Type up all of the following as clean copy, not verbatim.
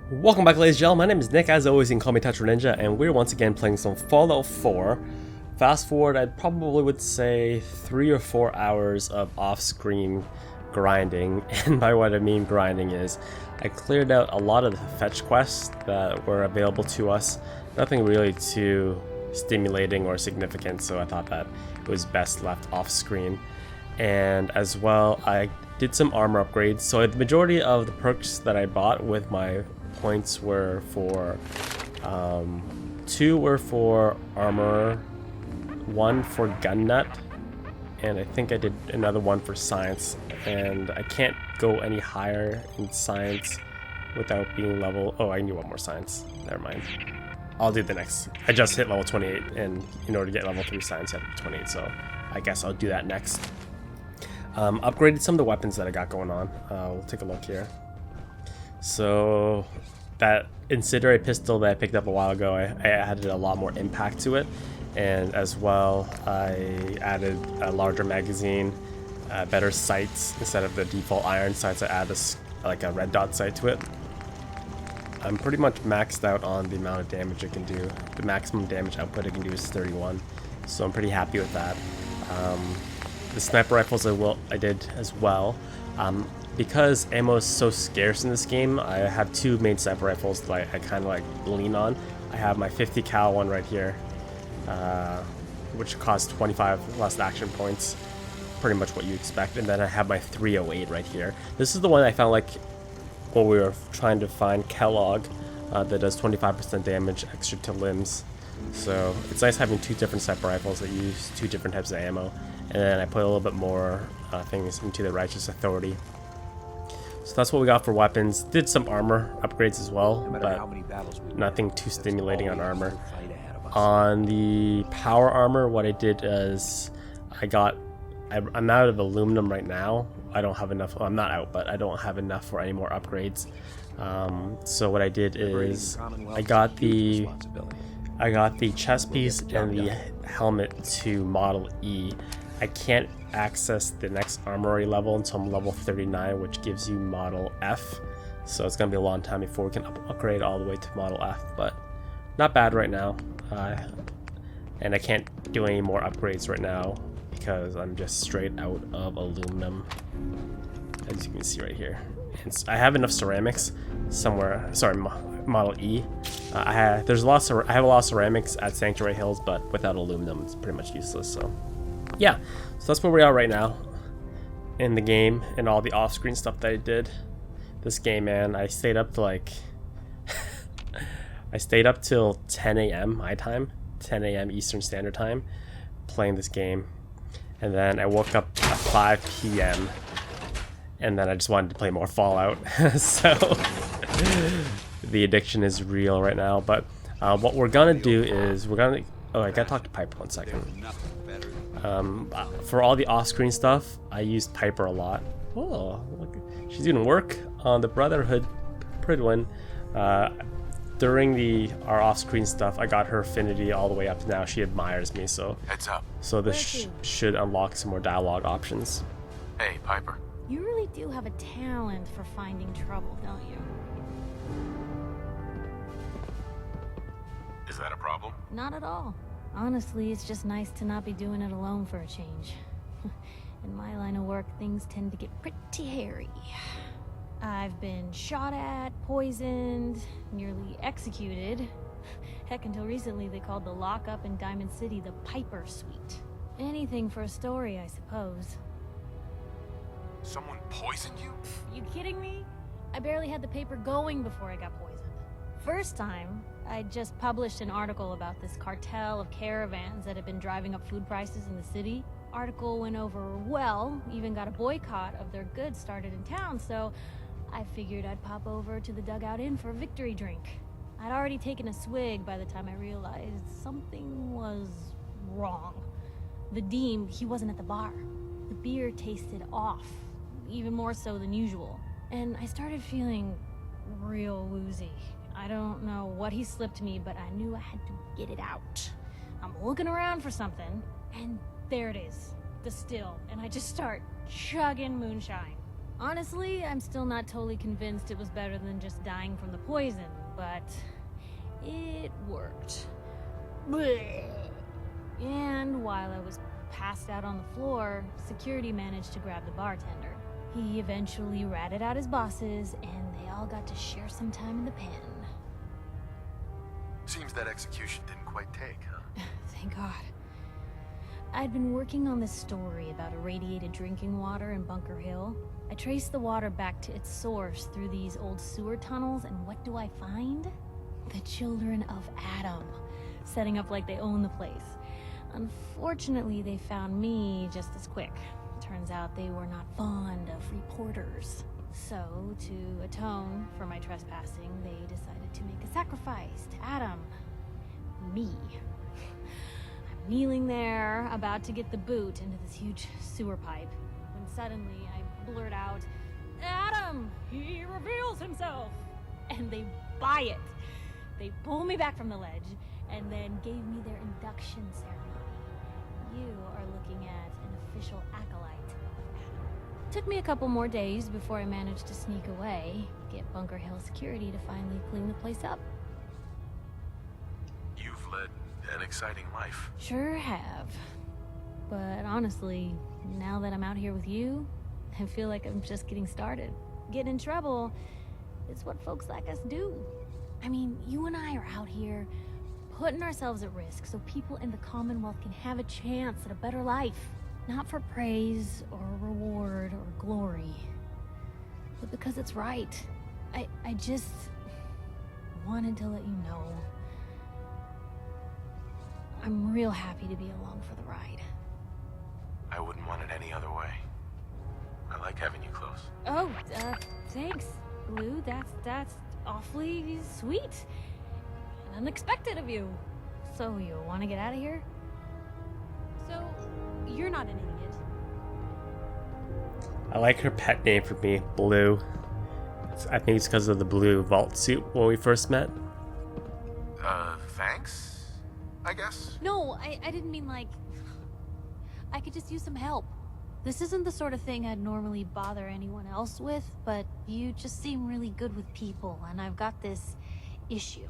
Welcome back, ladies and gentlemen. My name is Nick, as always. You can call me Tetra Ninja, and we're once again playing some Fallout 4. Fast forward, I probably would say 3 or 4 hours of off-screen grinding, and by what I mean grinding is I cleared out a lot of the fetch quests that were available to us. Nothing really too stimulating or significant, so I thought that it was best left off-screen. And as well, I did some armor upgrades. So the majority of the perks that I bought with my points were for 2 were for armor, 1 for gun nut, and I think I did another one for science. And I can't go any higher in science without being level. Oh, I need 1 more science. Never mind. I'll do the next. I just hit level 28, and in order to get level 3 science, you have to be 28. So I guess I'll do that next. Upgraded some of the weapons that I got going on. We'll take a look here. So that incendiary pistol that I picked up a while ago, I added a lot more impact to it, and as well I added a larger magazine, better sights. Instead of the default iron sights, I added like a red dot sight to it. I'm pretty much maxed out on the amount of damage it can do. The maximum damage output it can do is 31, so I'm pretty happy with that. The sniper rifles I did as well. Because ammo is so scarce in this game, I have 2 main sniper rifles that I kind of like lean on. I have my 50 cal one right here, which costs 25 less action points, pretty much what you expect. And then I have my 308 right here. This is the one I found like when we were trying to find Kellogg, that does 25% damage extra to limbs. So it's nice having 2 different sniper rifles that use 2 different types of ammo. And then I put a little bit more things into the Righteous Authority. So that's what we got for weapons. Did some armor upgrades as well, but nothing too stimulating on armor. On the power armor, what I did is I'm out of aluminum right now. I don't have enough. Well, I'm not out, but I don't have enough for any more upgrades. So what I did is I got the chest piece and the helmet to Model E. I can't access the next armory level until I'm level 39, which gives you Model F. So it's going to be a long time before we can upgrade all the way to Model F, but not bad right now. And I can't do any more upgrades right now because I'm just straight out of aluminum, as you can see right here. And I have enough ceramics somewhere. Sorry, Model E. I have a lot of ceramics at Sanctuary Hills, but without aluminum, it's pretty much useless. So yeah, so that's where we are right now in the game and all the off-screen stuff that I did. This game, man, I stayed up to like I stayed up till 10 a.m. my time, 10 a.m. Eastern Standard Time, playing this game, and then I woke up at 5 p.m. and then I just wanted to play more Fallout. So the addiction is real right now. But what we're gonna do is oh, I gotta talk to Piper 1 second. For all the off-screen stuff, I used Piper a lot. Oh, look, she's doing work on the Brotherhood Pridwin. During our off-screen stuff, I got her affinity all the way up to now. She admires me, so heads up. So this should unlock some more dialogue options. Hey, Piper. You really do have a talent for finding trouble, don't you? Is that a problem? Not at all. Honestly, it's just nice to not be doing it alone for a change. In my line of work, things tend to get pretty hairy. I've been shot at, poisoned, nearly executed. Heck, until recently they called the lockup in Diamond City the Piper Suite. Anything for a story, I suppose. Someone poisoned you? You kidding me? I barely had the paper going before I got poisoned. First time, I just published an article about this cartel of caravans that had been driving up food prices in the city. Article went over well, even got a boycott of their goods started in town, so I figured I'd pop over to the Dugout Inn for a victory drink. I'd already taken a swig by the time I realized something was wrong. The Deem, he wasn't at the bar. The beer tasted off, even more so than usual. And I started feeling real woozy. I don't know what he slipped me, but I knew I had to get it out. I'm looking around for something, and there it is, the still, and I just start chugging moonshine. Honestly, I'm still not totally convinced it was better than just dying from the poison, but it worked. Blech. And while I was passed out on the floor, security managed to grab the bartender. He eventually ratted out his bosses, and they all got to share some time in the pen. Seems that execution didn't quite take, huh? Thank God. I'd been working on this story about irradiated drinking water in Bunker Hill. I traced the water back to its source through these old sewer tunnels, and what do I find? The children of Adam, setting up like they own the place. Unfortunately, they found me just as quick. Turns out they were not fond of reporters. So, to atone for my trespassing, they decided to make a sacrifice to Adam. Me. I'm kneeling there, about to get the boot into this huge sewer pipe, when suddenly I blurt out, "Adam! He reveals himself!" And they buy it. They pull me back from the ledge, and then gave me their induction ceremony. You are looking at an official acolyte of Adam. Took me a couple more days before I managed to sneak away, get Bunker Hill security to finally clean the place up. You've led an exciting life. Sure have. But honestly, now that I'm out here with you, I feel like I'm just getting started. Getting in trouble is what folks like us do. I mean, you and I are out here putting ourselves at risk so people in the Commonwealth can have a chance at a better life. Not for praise or reward or glory, but because it's right. I just wanted to let you know I'm real happy to be along for the ride. I wouldn't want it any other way. I like having you close. Oh, thanks, Blue. That's awfully sweet. And unexpected of you. So, you want to get out of here? So, you're not an idiot. I like her pet name for me, Blue. I think it's because of the blue vault suit when we first met. Thanks? I guess? No, I didn't mean like... I could just use some help. This isn't the sort of thing I'd normally bother anyone else with, but you just seem really good with people, and I've got this issue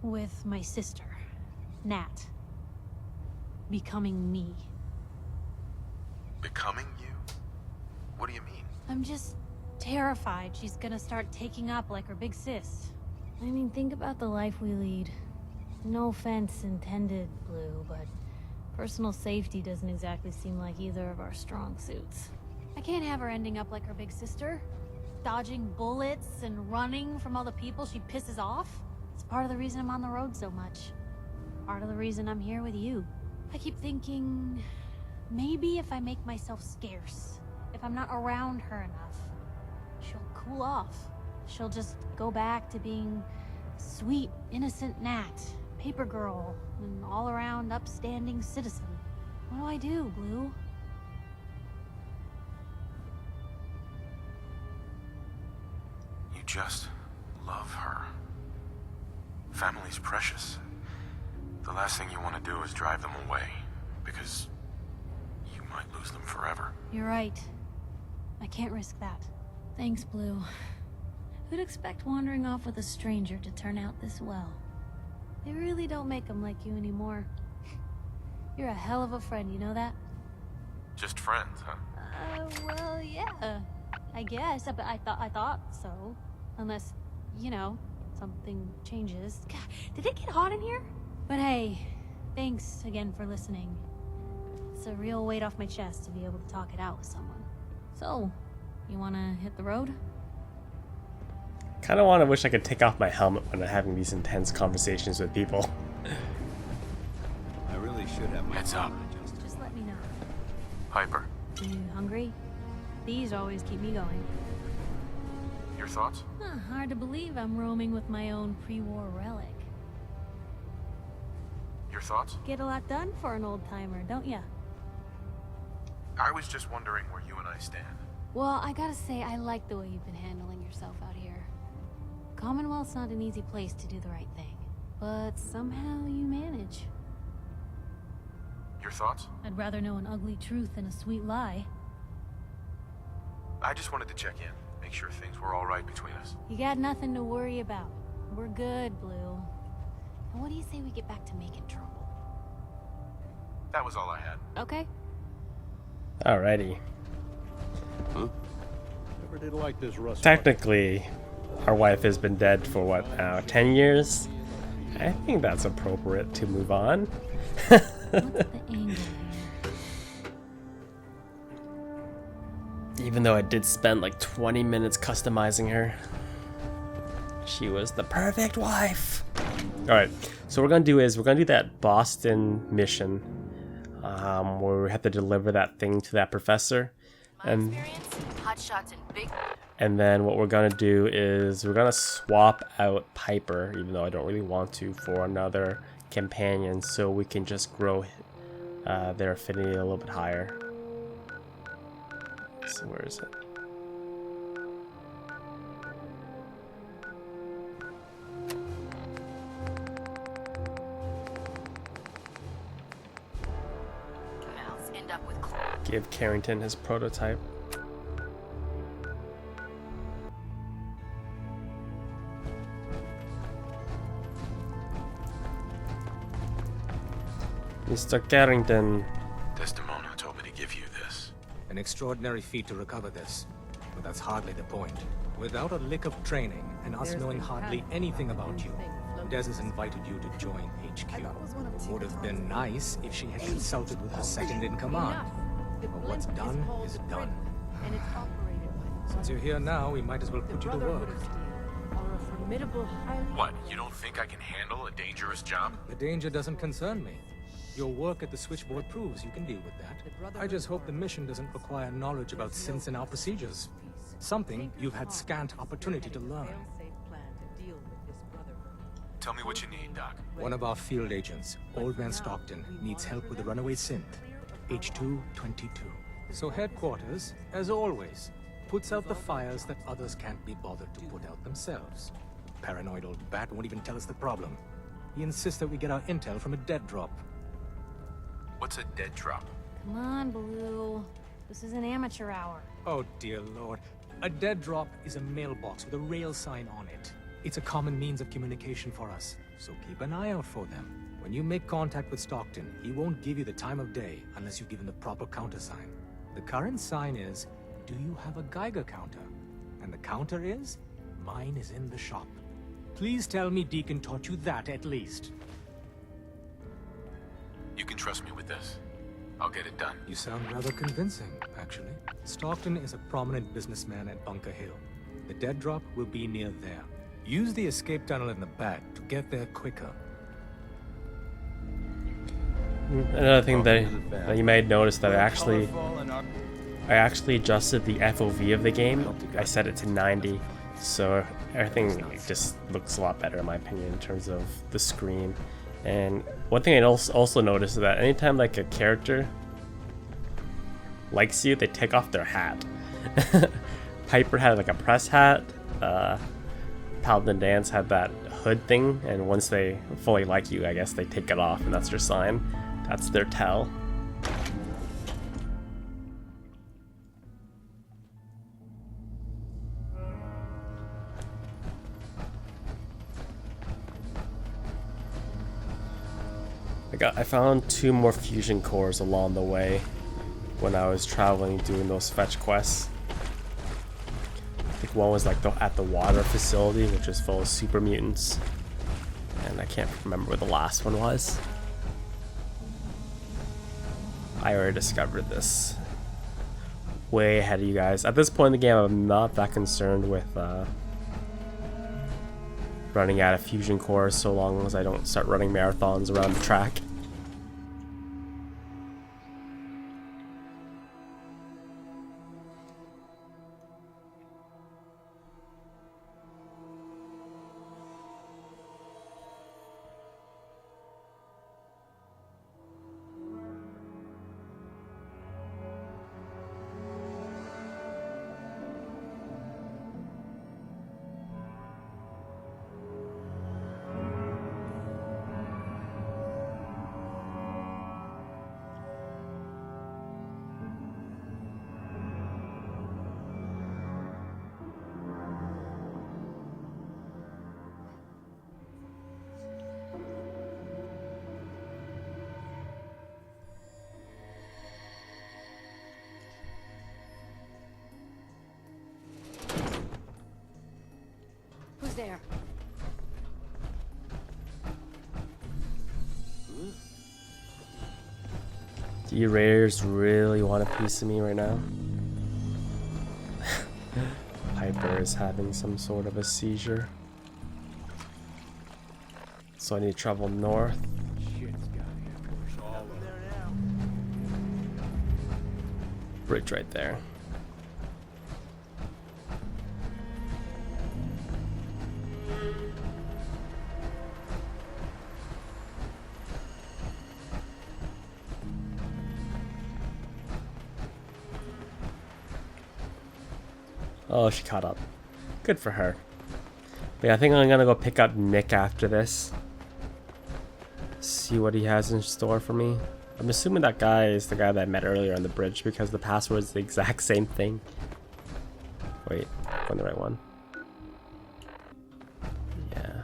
with my sister, Nat, becoming me. Becoming you? What do you mean? I'm just terrified she's gonna start taking up like her big sis. I mean, think about the life we lead. No offense intended, Blue, but personal safety doesn't exactly seem like either of our strong suits. I can't have her ending up like her big sister, dodging bullets and running from all the people she pisses off. It's part of the reason I'm on the road so much. Part of the reason I'm here with you. I keep thinking, maybe if I make myself scarce, if I'm not around her enough, she'll cool off. She'll just go back to being sweet, innocent Nat, paper girl, an all-around upstanding citizen. What do, Blue? You just love her. Family's precious. The last thing you want to do is drive them away, because you might lose them forever. You're right. I can't risk that. Thanks, Blue. Who'd expect wandering off with a stranger to turn out this well? They really don't make them like you anymore. You're a hell of a friend, you know that? Just friends, huh? Well, yeah. I guess, but I thought so. Unless, you know, something changes. God, did it get hot in here? But hey, thanks again for listening. It's a real weight off my chest to be able to talk it out with someone. So, you wanna hit the road? Kind of want to wish I could take off my helmet when I'm having these intense conversations with people. I really should have my Heads up. phone adjusted. Just let me know. Piper, You hungry? These always keep me going. your thoughts? Hard to believe I'm roaming with my own pre-war relic. Your thoughts? Get a lot done for an old-timer, don't ya? I was just wondering where you and I stand. Well, I gotta say, I like the way you've been handling yourself out here. Commonwealth's not an easy place to do the right thing, but somehow you manage. Your thoughts? I'd rather know an ugly truth than a sweet lie. I just wanted to check in, make sure things were all right between us. You got nothing to worry about. We're good, Blue. And what do you say we get back to making trouble? That was all I had. Okay. Alrighty. Never did like this rust. Technically, our wife has been dead for what now, 10 years? I think that's appropriate to move on. What's the angle here? Even though I did spend like 20 minutes customizing her. She was the perfect wife. Alright, so what we're gonna do is we're gonna do that Boston mission where we have to deliver that thing to that professor. And then what we're gonna do is we're gonna swap out Piper, even though I don't really want to, for another companion so we can just grow their affinity a little bit higher. So where is it? Give Carrington his prototype. Mr. Carrington. Desdemona told me to give you this. An extraordinary feat to recover this, but that's hardly the point. Without a lick of training, and us knowing hardly anything about you, Des has invited you to join HQ. It would have been nice if she had consulted with her second in command. But what's done is done. Since you're here now, we might as well put you to work. What, you don't think I can handle a dangerous job? The danger doesn't concern me. Your work at the switchboard proves you can deal with that. I just hope the mission doesn't require knowledge about synths and our procedures. Something you've had scant opportunity to learn. Tell me what you need, Doc. One of our field agents, Old Man Stockton, needs help with a runaway synth, H222. So headquarters, as always, puts out the fires that others can't be bothered to put out themselves. Paranoid old bat won't even tell us the problem. He insists that we get our intel from a dead drop. What's a dead drop? Come on, Blue. This is an amateur hour. Oh dear lord. A dead drop is a mailbox with a rail sign on it. It's a common means of communication for us, so keep an eye out for them. When you make contact with Stockton, he won't give you the time of day unless you give him the proper countersign. The current sign is, do you have a Geiger counter? And the counter is, mine is in the shop. Please tell me Deacon taught you that at least. You can trust me with this. I'll get it done. You sound rather convincing, actually. Stockton is a prominent businessman at Bunker Hill. The dead drop will be near there. Use the escape tunnel in the back to get there quicker. Another thing that you may notice that I actually adjusted the FOV of the game. I set it to 90, so everything just looks a lot better in my opinion in terms of the screen. And one thing I also noticed is that anytime like a character likes you, they take off their hat. Piper had like a press hat. Paladin Dance had that hood thing, and once they fully like you, I guess they take it off, and that's their sign. That's their tell. I found 2 more fusion cores along the way when I was traveling doing those fetch quests. I think one was like at the water facility, which is full of super mutants, and I can't remember where the last one was. I already discovered this way ahead of you guys. At this point in the game, I'm not that concerned with running out of fusion cores so long as I don't start running marathons around the track. Who's there? Do you raiders really want a piece of me right now? Piper is having some sort of a seizure. So I need to travel north. Bridge right there. Oh, she caught up. Good for her. But yeah, I think I'm gonna go pick up Nick after this. See what he has in store for me. I'm assuming that guy is the guy that I met earlier on the bridge because the password is the exact same thing. Wait, on the right one. Yeah.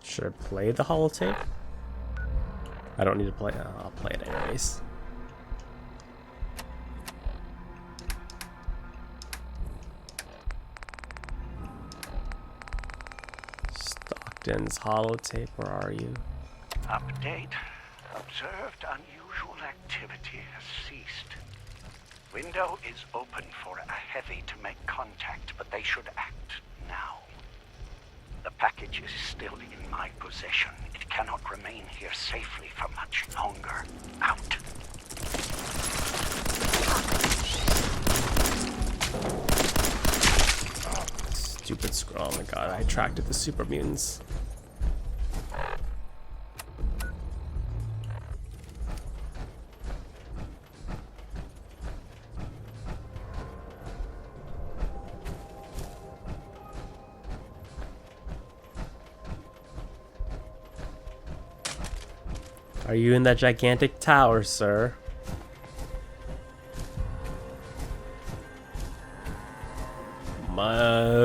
Should I play the holotape? I don't need to play. I'll play it anyways. Stockton's holotape, where are you? Update. Observed unusual activity has ceased. Window is open for a heavy to make contact, but they should act now. The package is still in my possession. It cannot remain here safely for much longer. Out. Stupid scroll. Oh my god, I attracted the super-mutants. Are you in that gigantic tower, sir? My... All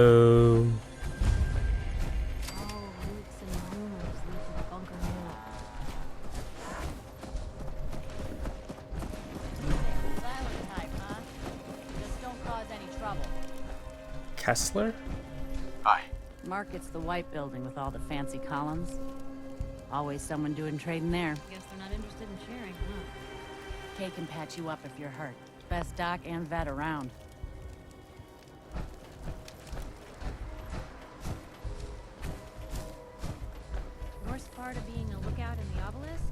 roots and rumors lead to the bunker mill. Silent type, huh? Just don't cause any trouble. Kessler? Hi. Market's the white building with all the fancy columns. Always someone doing trading there. Guess they're not interested in sharing, huh? Kay can patch you up if you're hurt. Best doc and vet around. Worst part of being a lookout in the obelisk?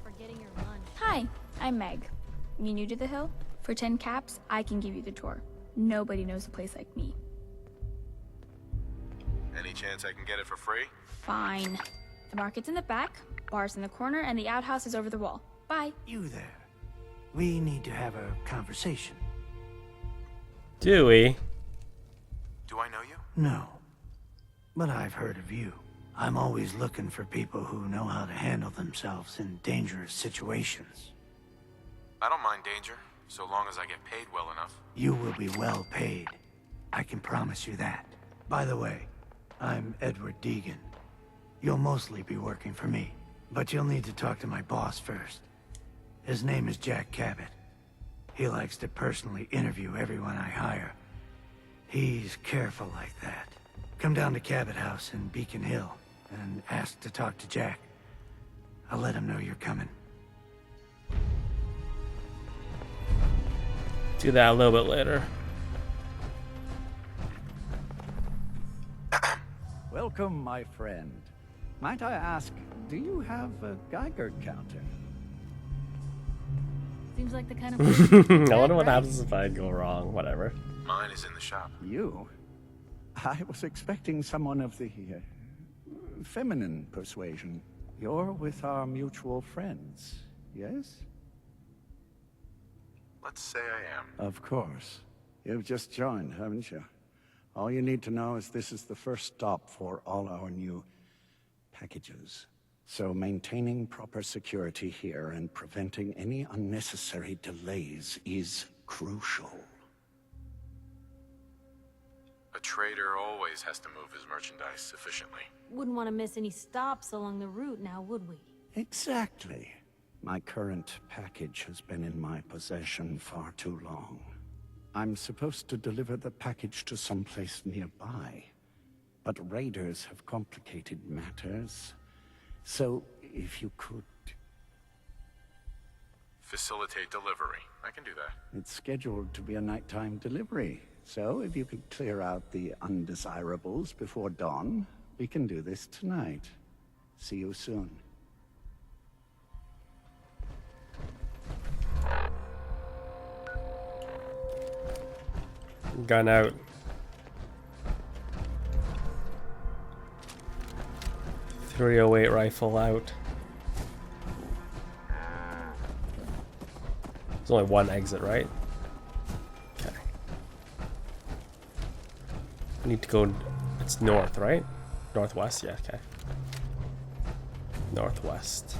Forgetting your lunch. Hi, I'm Meg. You new to the hill? For 10 caps, I can give you the tour. Nobody knows a place like me. Any chance I can get it for free? Fine. The market's in the back, bar's in the corner, and the outhouse is over the wall. Bye. You there. We need to have a conversation. Do we? Do I know you? No. But I've heard of you. I'm always looking for people who know how to handle themselves in dangerous situations. I don't mind danger, so long as I get paid well enough. You will be well paid. I can promise you that. By the way, I'm Edward Deegan. You'll mostly be working for me, but you'll need to talk to my boss first. His name is Jack Cabot. He likes to personally interview everyone I hire. He's careful like that. Come down to Cabot House in Beacon Hill and ask to talk to Jack. I'll let him know you're coming. Do that a little bit later. Welcome, my friend. Might I ask, do you have a Geiger counter? Seems like the kind of place I wonder what happens if I go wrong. Whatever. Mine is in the shop. You? I was expecting someone of the feminine persuasion. You're with our mutual friends, yes? Let's say I am. Of course. You've just joined, haven't you? All you need to know is this is the first stop for all our new packages. So maintaining proper security here and preventing any unnecessary delays is crucial. A trader always has to move his merchandise efficiently. Wouldn't want to miss any stops along the route now, would we? Exactly. My current package has been in my possession far too long. I'm supposed to deliver the package to someplace nearby, but raiders have complicated matters. So, if you could... Facilitate delivery. I can do that. It's scheduled to be a nighttime delivery, so if you could clear out the undesirables before dawn, we can do this tonight. See you soon. Gun out. .308 rifle out. There's only one exit, right? Okay. I need to go. It's north, right? Northwest, yeah, okay. Northwest.